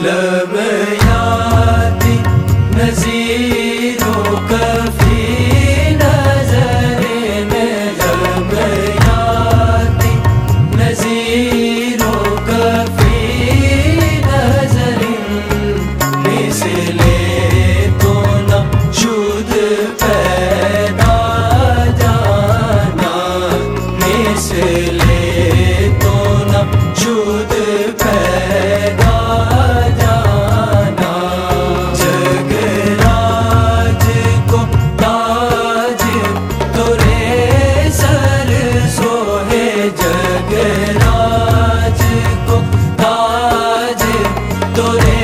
लब यादी नज़ीरों कफ़ी नज़रें लब यादी नज़ीरों कफ़ी नज़रें मिसले तो न शुद पैदा जाना मिसले तो न शुद पैदा जगराज को ताज तोरे